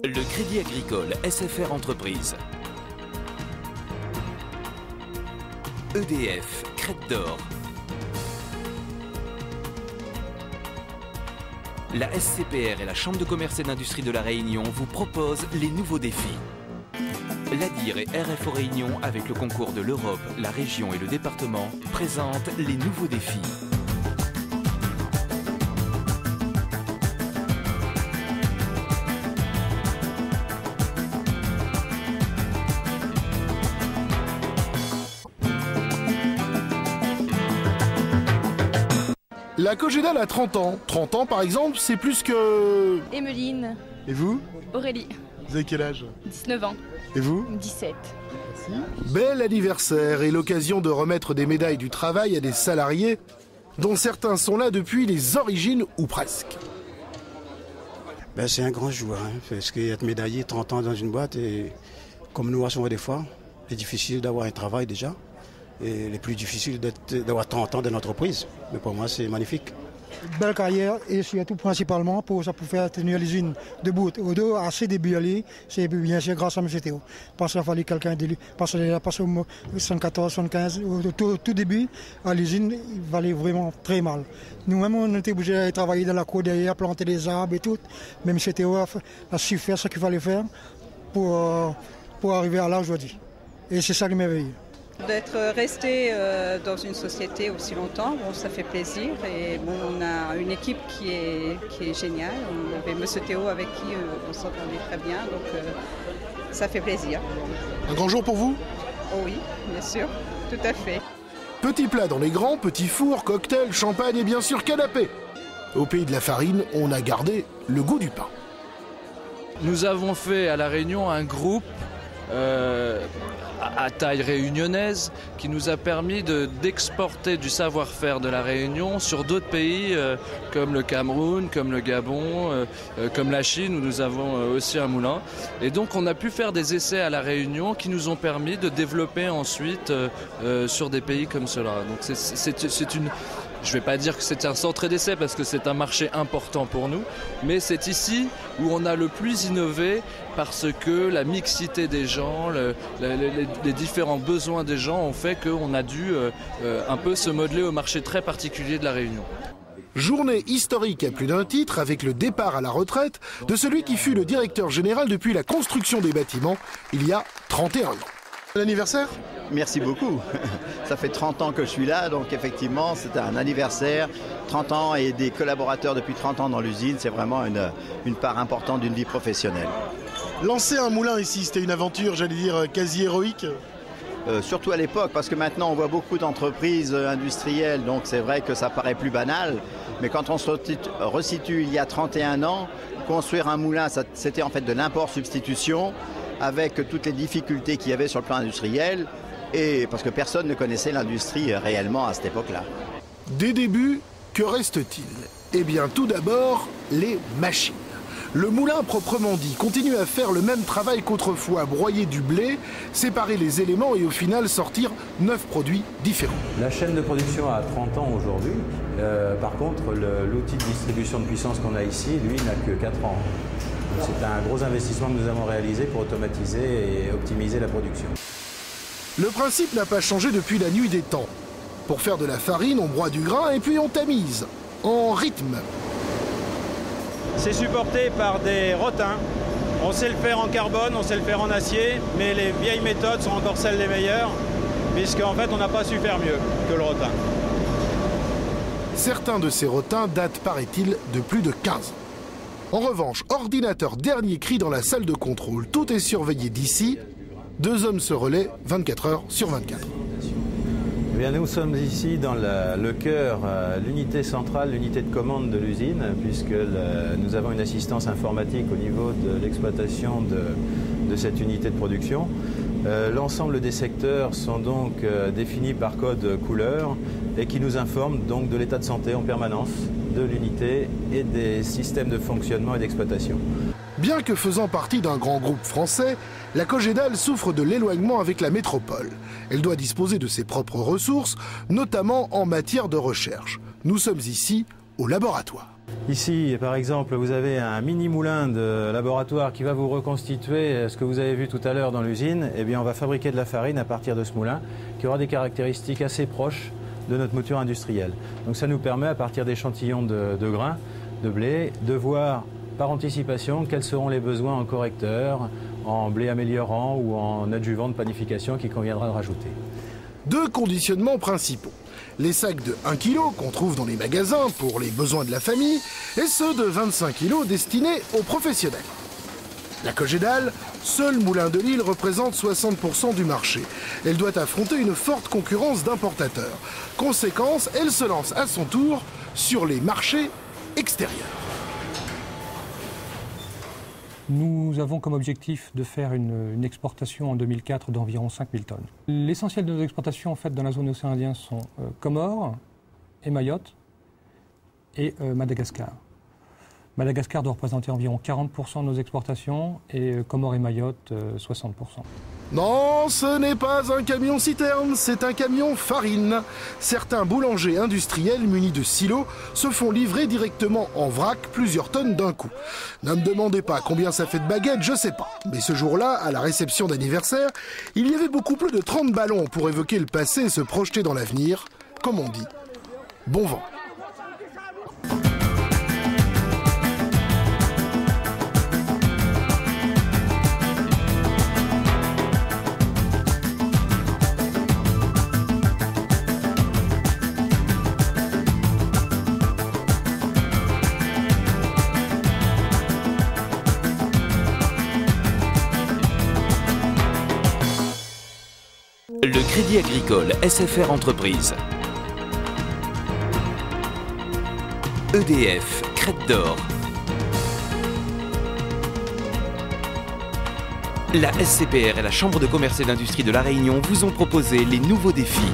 Le Crédit Agricole SFR Entreprise. EDF, Crête d'Or. La SCPR et la Chambre de commerce et d'industrie de La Réunion vous proposent les nouveaux défis. L'ADIR et RFO Réunion, avec le concours de l'Europe, la région et le département, présentent les nouveaux défis. La Cogédal a 30 ans. 30 ans, par exemple, c'est plus que... Emeline. Et vous? Aurélie. Vous avez quel âge? 19 ans. Et vous? 17. Merci. Bel anniversaire et l'occasion de remettre des médailles du travail à des salariés dont certains sont là depuis les origines ou presque. Ben, c'est un grand jour, hein, parce qu'être médaillé 30 ans dans une boîte, et comme nous voyons des fois, c'est difficile d'avoir un travail déjà. Et le plus difficile d'avoir 30 ans dans l'entreprise. Mais pour moi, c'est magnifique. Belle carrière et surtout principalement pour faire tenir l'usine debout. Au dos, assez début, c'est bien sûr grâce à MCTO. Parce qu'il a fallu quelqu'un d'élu. Parce que au 74, 75, au tout début, à l'usine, il valait vraiment très mal. Nous-mêmes, on était obligés de travailler dans la cour derrière, planter des arbres et tout. Mais MCTO a su faire ce qu'il fallait faire pour arriver à là aujourd'hui. Et c'est ça qui m'éveille. D'être resté dans une société aussi longtemps, bon, ça fait plaisir et bon, on a une équipe qui est géniale. On avait M. Théo avec qui on s'entendait très bien, donc ça fait plaisir. Un grand jour pour vous? Oh oui, bien sûr, tout à fait. Petits plats dans les grands, petits fours, cocktails, champagne et bien sûr canapé. Au pays de la farine, on a gardé le goût du pain. Nous avons fait à La Réunion un groupe à taille réunionnaise qui nous a permis d'exporter du savoir-faire de La Réunion sur d'autres pays comme le Cameroun, comme le Gabon, comme la Chine où nous avons aussi un moulin. Et donc on a pu faire des essais à La Réunion qui nous ont permis de développer ensuite sur des pays comme cela. Donc c'est une... Je ne vais pas dire que c'est un centre d'essai parce que c'est un marché important pour nous, mais c'est ici où on a le plus innové parce que la mixité des gens, les différents besoins des gens ont fait qu'on a dû un peu se modeler au marché très particulier de La Réunion. Journée historique à plus d'un titre avec le départ à la retraite de celui qui fut le directeur général depuis la construction des bâtiments il y a 31 ans. L'anniversaire? Merci beaucoup. Ça fait 30 ans que je suis là, donc effectivement c'est un anniversaire. 30 ans et des collaborateurs depuis 30 ans dans l'usine, c'est vraiment une part importante d'une vie professionnelle. Lancer un moulin ici, c'était une aventure, j'allais dire, quasi héroïque? Surtout à l'époque, parce que maintenant on voit beaucoup d'entreprises industrielles, donc c'est vrai que ça paraît plus banal. Mais quand on se resitue il y a 31 ans, construire un moulin, c'était en fait de l'import-substitution, avec toutes les difficultés qu'il y avait sur le plan industriel, et parce que personne ne connaissait l'industrie réellement à cette époque-là. Des débuts, que reste-t-il? Eh bien, tout d'abord, les machines. Le moulin proprement dit continue à faire le même travail qu'autrefois, broyer du blé, séparer les éléments et au final sortir 9 produits différents. La chaîne de production a 30 ans aujourd'hui. Par contre, l'outil de distribution de puissance qu'on a ici, lui, n'a que 4 ans. C'est un gros investissement que nous avons réalisé pour automatiser et optimiser la production. Le principe n'a pas changé depuis la nuit des temps. Pour faire de la farine, on broie du grain et puis on tamise, en rythme. C'est supporté par des rotins. On sait le faire en carbone, on sait le faire en acier, mais les vieilles méthodes sont encore celles des meilleures, puisqu'en fait on n'a pas su faire mieux que le rotin. Certains de ces rotins datent, paraît-il, de plus de 15 ans. En revanche, ordinateur dernier cri dans la salle de contrôle, tout est surveillé d'ici. 2 hommes se relaient 24 heures sur 24. Eh bien, nous sommes ici dans le cœur, l'unité centrale, l'unité de commande de l'usine, puisque nous avons une assistance informatique au niveau de l'exploitation de cette unité de production. L'ensemble des secteurs sont donc définis par code couleur et qui nous informent donc de l'état de santé en permanence de l'unité et des systèmes de fonctionnement et d'exploitation. Bien que faisant partie d'un grand groupe français, la Cogédal souffre de l'éloignement avec la métropole. Elle doit disposer de ses propres ressources, notamment en matière de recherche. Nous sommes ici au laboratoire. Ici, par exemple, vous avez un mini moulin de laboratoire qui va vous reconstituer ce que vous avez vu tout à l'heure dans l'usine. Eh bien, on va fabriquer de la farine à partir de ce moulin qui aura des caractéristiques assez proches de notre mouture industrielle. Donc ça nous permet, à partir d'échantillons de grains, de blé, de voir par anticipation quels seront les besoins en correcteur, en blé améliorant ou en adjuvant de panification qu'il conviendra de rajouter. Deux conditionnements principaux. Les sacs de 1 kg qu'on trouve dans les magasins pour les besoins de la famille et ceux de 25 kg destinés aux professionnels. La Cogédal, seul moulin de Lille, représente 60% du marché. Elle doit affronter une forte concurrence d'importateurs. Conséquence, elle se lance à son tour sur les marchés extérieurs. Nous avons comme objectif de faire une exportation en 2004 d'environ 5000 tonnes. L'essentiel de nos exportations en fait, dans la zone océan Indien sont Comores et Mayotte et Madagascar. Madagascar doit représenter environ 40% de nos exportations et Comores et Mayotte 60%. Non, ce n'est pas un camion citerne, c'est un camion farine. Certains boulangers industriels munis de silos se font livrer directement en vrac plusieurs tonnes d'un coup. Ne me demandez pas combien ça fait de baguettes, je sais pas. Mais ce jour-là, à la réception d'anniversaire, il y avait beaucoup plus de 30 ballons pour évoquer le passé et se projeter dans l'avenir. Comme on dit, bon vent. Le Crédit Agricole SFR Entreprise. EDF, Crête d'Or. La SCPR et la Chambre de commerce et d'industrie de La Réunion vous ont proposé les nouveaux défis.